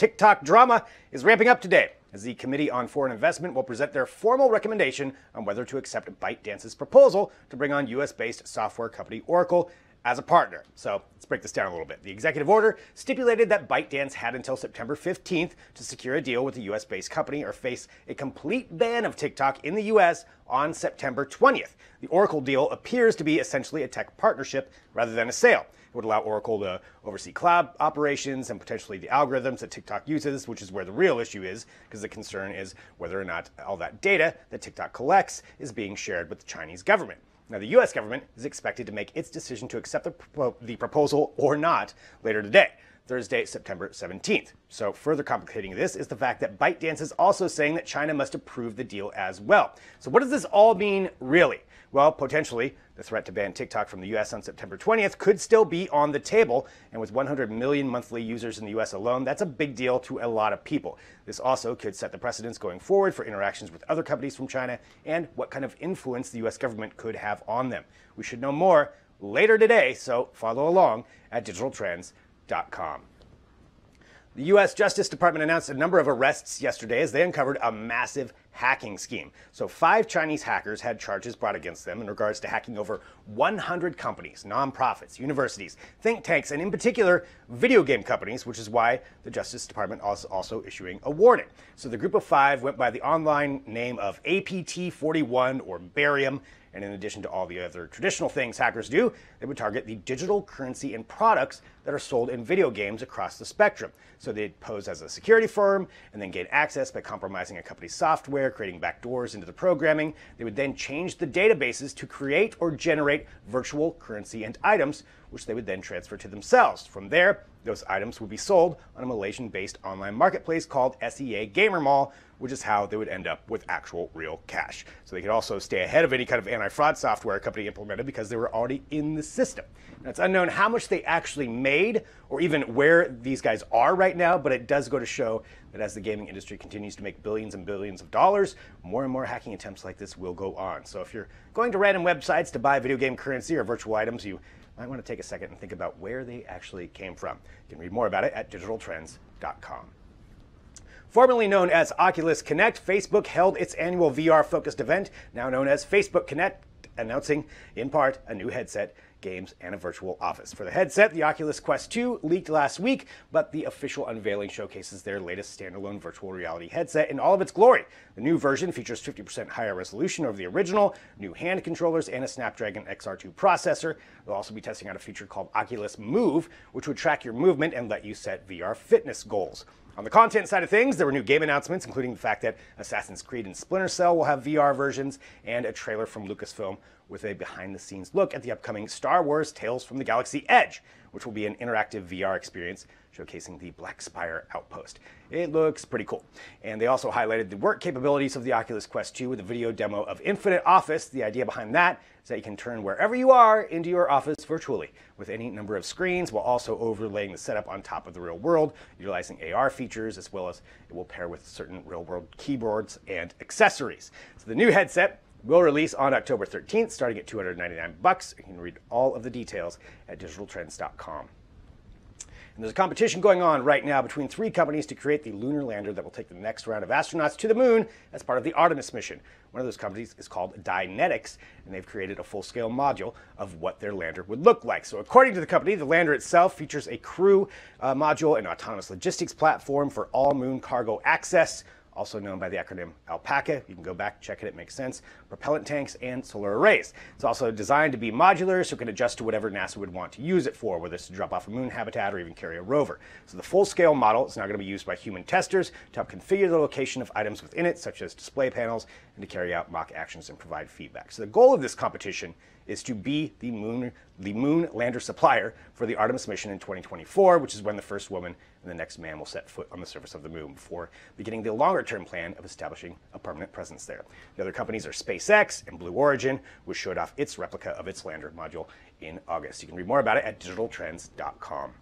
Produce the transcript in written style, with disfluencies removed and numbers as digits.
TikTok drama is ramping up today, as the Committee on Foreign Investment will present their formal recommendation on whether to accept ByteDance's proposal to bring on US-based software company Oracle as a partner. So let's break this down a little bit. The executive order stipulated that ByteDance had until September 15th to secure a deal with a US-based company or face a complete ban of TikTok in the US on September 20th. The Oracle deal appears to be essentially a tech partnership rather than a sale. It would allow Oracle to oversee cloud operations and potentially the algorithms that TikTok uses, which is where the real issue is, because the concern is whether or not all that data that TikTok collects is being shared with the Chinese government. Now, the U.S. government is expected to make its decision to accept the proposal or not later today, Thursday, September 17th. So further complicating this is the fact that ByteDance is also saying that China must approve the deal as well. So what does this all mean, really? Well, potentially, the threat to ban TikTok from the U.S. on September 20th could still be on the table, and with 100 million monthly users in the U.S. alone, that's a big deal to a lot of people. This also could set the precedence going forward for interactions with other companies from China and what kind of influence the U.S. government could have on them. We should know more later today, so follow along at digitaltrends.com. The U.S. Justice Department announced a number of arrests yesterday as they uncovered a massive hacking scheme. So 5 Chinese hackers had charges brought against them in regards to hacking over 100 companies, nonprofits, universities, think tanks, and in particular, video game companies, which is why the Justice Department is also issuing a warning. So the group of 5 went by the online name of APT41 or Barium. And in addition to all the other traditional things hackers do, they would target the digital currency and products that are sold in video games across the spectrum. So they'd pose as a security firm and then gain access by compromising a company's software, creating backdoors into the programming. They would then change the databases to create or generate virtual currency and items, which they would then transfer to themselves. From there, those items would be sold on a Malaysian-based online marketplace called SEA Gamer Mall, which is how they would end up with actual real cash. So they could also stay ahead of any kind of anti-fraud software a company implemented because they were already in the system. Now, it's unknown how much they actually made or even where these guys are right now, but it does go to show that as the gaming industry continues to make billions and billions of dollars, more and more hacking attempts like this will go on. So if you're going to random websites to buy video game currency or virtual items, you might want to take a second and think about where they actually came from. You can read more about it at digitaltrends.com. Formerly known as Oculus Connect, Facebook held its annual VR-focused event, now known as Facebook Connect, announcing, in part, a new headset, games, and a virtual office. For the headset, the Oculus Quest 2 leaked last week, but the official unveiling showcases their latest standalone virtual reality headset in all of its glory. The new version features 50% higher resolution over the original, new hand controllers, and a Snapdragon XR2 processor. They'll also be testing out a feature called Oculus Move, which would track your movement and let you set VR fitness goals. On the content side of things, there were new game announcements, including the fact that Assassin's Creed and Splinter Cell will have VR versions, and a trailer from Lucasfilm with a behind-the-scenes look at the upcoming Star Wars Tales from the Galaxy Edge, which will be an interactive VR experience showcasing the Black Spire outpost. It looks pretty cool. And they also highlighted the work capabilities of the Oculus Quest 2 with a video demo of Infinite Office. The idea behind that is that you can turn wherever you are into your office virtually with any number of screens, while also overlaying the setup on top of the real world, utilizing AR features, as well as it will pair with certain real world keyboards and accessories. So the new headset will release on October 13th, starting at $299. You can read all of the details at digitaltrends.com. And there's a competition going on right now between 3 companies to create the lunar lander that will take the next round of astronauts to the moon as part of the Artemis mission. One of those companies is called Dynetics, and they've created a full-scale module of what their lander would look like. So according to the company, the lander itself features a crew module and autonomous logistics platform for all moon cargo access, also known by the acronym ALPACA. You can go back, check it makes sense. Propellant tanks and solar arrays. It's also designed to be modular, so it can adjust to whatever NASA would want to use it for, whether it's to drop off a moon habitat or even carry a rover. So the full-scale model is now going to be used by human testers to help configure the location of items within it, such as display panels, and to carry out mock actions and provide feedback. So the goal of this competition is to be the moon lander supplier for the Artemis mission in 2024, which is when the first woman and the next man will set foot on the surface of the moon before beginning the longer-term plan of establishing a permanent presence there. The other companies are SpaceX and Blue Origin, which showed off its replica of its lander module in August. You can read more about it at digitaltrends.com.